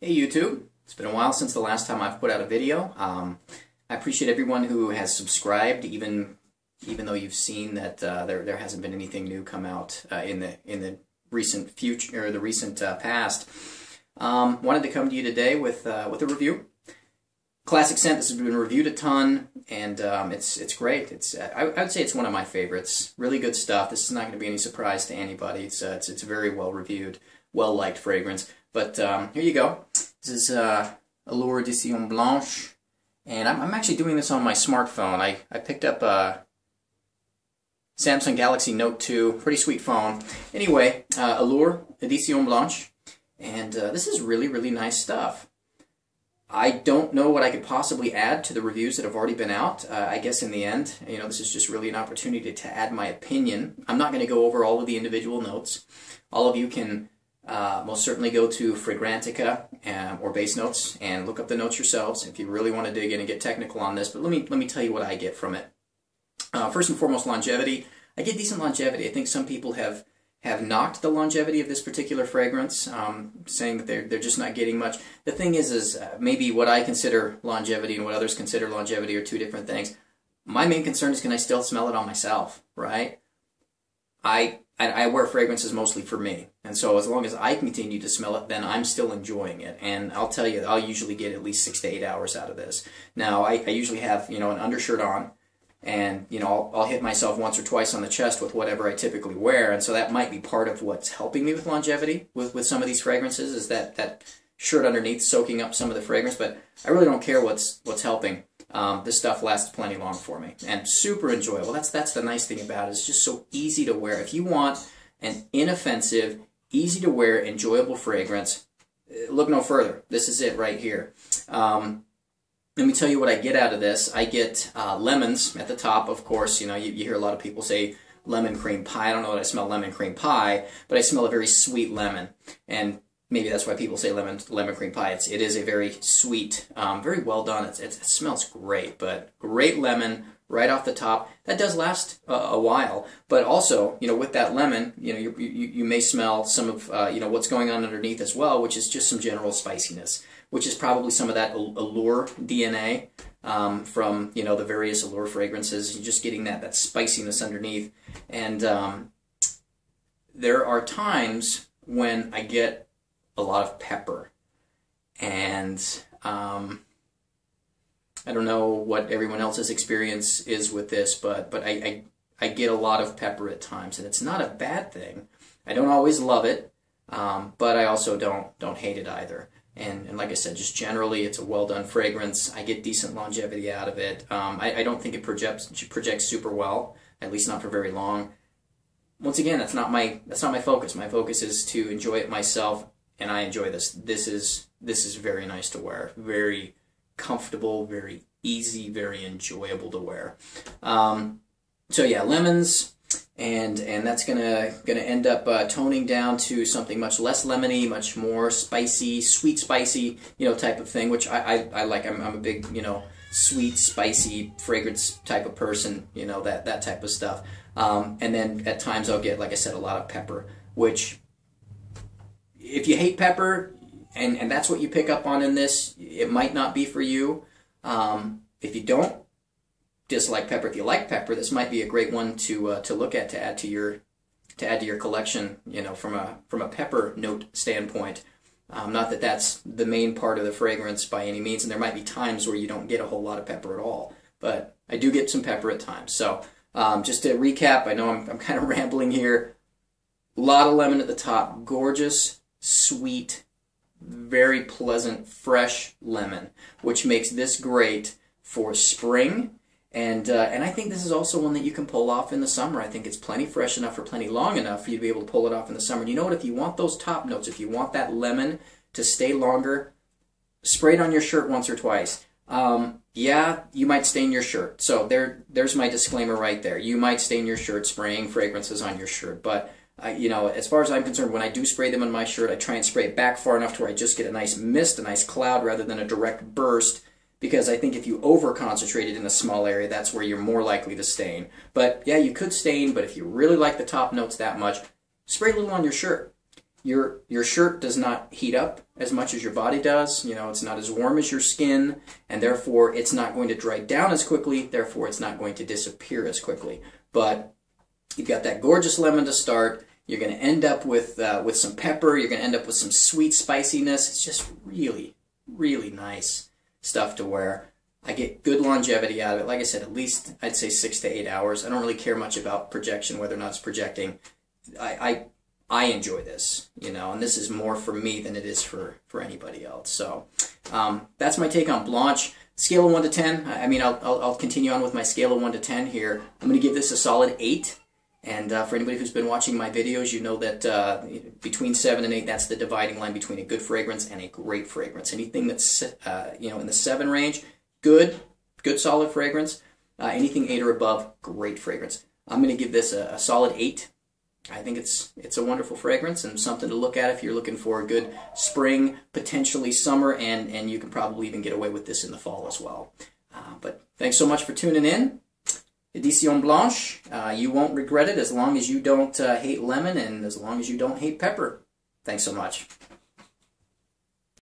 Hey YouTube, it's been a while since the last time I've put out a video. I appreciate everyone who has subscribed, even though you've seen that there hasn't been anything new come out in the recent future or the recent past. Wanted to come to you today with a review. Classic scent. This has been reviewed a ton, and it's great. I would say it's one of my favorites. Really good stuff. This is not going to be any surprise to anybody. It's a very well reviewed, well liked fragrance. But here you go. This is Allure de Blanche, and I'm actually doing this on my smartphone. I picked up a Samsung Galaxy Note 2, pretty sweet phone. Anyway, Allure de Blanche, and this is really nice stuff. I don't know what I could possibly add to the reviews that have already been out. I guess in the end, this is just really an opportunity to add my opinion. I'm not going to go over all of the individual notes. All of you can most certainly go to Fragrantica or Base Notes and look up the notes yourselves if you really want to dig in and get technical on this. But let me tell you what I get from it. First and foremost, longevity. I get decent longevity. I think some people have knocked the longevity of this particular fragrance, saying that they're just not getting much. The thing is maybe what I consider longevity and what others consider longevity are two different things. My main concern is, can I still smell it on myself, right? I wear fragrances mostly for me, and so as long as I continue to smell it, then I'm still enjoying it. And I'll tell you, I'll usually get at least 6 to 8 hours out of this. Now, I usually have an undershirt on, and I'll hit myself once or twice on the chest with whatever I typically wear, and so that might be part of what's helping me with longevity with some of these fragrances, is that shirt underneath soaking up some of the fragrance. But I really don't care what's helping. This stuff lasts plenty long for me, and super enjoyable. That's the nice thing about it. It's just so easy to wear. If you want an inoffensive, easy to wear, enjoyable fragrance, look no further. This is it right here. Let me tell you what I get out of this. I get lemons at the top, of course. You hear a lot of people say lemon cream pie. I don't know that I smell lemon cream pie, but I smell a very sweet lemon. And maybe that's why people say lemon cream pie. It is a very sweet, very well done. It smells great, but great lemon right off the top. That does last a while, but also, with that lemon, you may smell some of what's going on underneath as well, which is just some general spiciness, which is probably some of that Allure DNA from the various Allure fragrances. You're just getting that spiciness underneath, and there are times when I get a lot of pepper, and I don't know what everyone else's experience is with this, but I get a lot of pepper at times, and it's not a bad thing. I don't always love it, but I also don't hate it either. And like I said, just generally, it's a well done fragrance. I get decent longevity out of it. I don't think it projects super well, at least not for very long. Once again, that's not my focus. My focus is to enjoy it myself. And I enjoy this. This is very nice to wear. Very comfortable, very easy, very enjoyable to wear. So yeah, lemons, and that's gonna end up toning down to something much less lemony, much more spicy, sweet spicy, type of thing, which I like. I'm a big sweet spicy fragrance type of person. That type of stuff. And then at times I'll get, like I said, a lot of pepper, which, if you hate pepper, and that's what you pick up on in this, it might not be for you. If you don't dislike pepper, if you like pepper, this might be a great one to look at, to add to your collection. From a pepper note standpoint. Not that that's the main part of the fragrance by any means, and there might be times where you don't get a whole lot of pepper at all. But I do get some pepper at times. So just to recap, I know I'm kind of rambling here. A lot of lemon at the top, gorgeous, sweet, very pleasant, fresh lemon, which makes this great for spring, and I think this is also one that you can pull off in the summer. I think it's plenty fresh enough or plenty long enough for you to be able to pull it off in the summer. And you know what? If you want those top notes, if you want that lemon to stay longer, spray it on your shirt once or twice. Yeah, you might stain your shirt. So there's my disclaimer right there. You might stain your shirt spraying fragrances on your shirt, but as far as I'm concerned, when I do spray them on my shirt, I try and spray it back far enough to where I just get a nice mist, a nice cloud, rather than a direct burst, because I think if you over-concentrate it in a small area, that's where you're more likely to stain. But yeah, you could stain, but if you really like the top notes that much, spray a little on your shirt. your shirt does not heat up as much as your body does. You know, it's not as warm as your skin, and therefore it's not going to dry down as quickly. Therefore, it's not going to disappear as quickly. But you've got that gorgeous lemon to start. You're going to end up with some pepper. You're going to end up with some sweet spiciness. It's just really, really nice stuff to wear. I get good longevity out of it. Like I said, at least I'd say 6 to 8 hours. I don't really care much about projection, whether or not it's projecting. I enjoy this, you know, and this is more for me than it is for anybody else. So that's my take on Blanche. Scale of 1 to 10. I mean, I'll continue on with my scale of 1 to 10 here. I'm going to give this a solid 8. And for anybody who's been watching my videos, you know that between 7 and 8, that's the dividing line between a good fragrance and a great fragrance. Anything that's you know, in the 7 range, good solid fragrance. Anything 8 or above, great fragrance. I'm going to give this a solid 8. I think it's a wonderful fragrance and something to look at if you're looking for a good spring, potentially summer, and you can probably even get away with this in the fall as well. But thanks so much for tuning in. Edition Blanche. You won't regret it as long as you don't hate lemon and as long as you don't hate pepper. Thanks so much.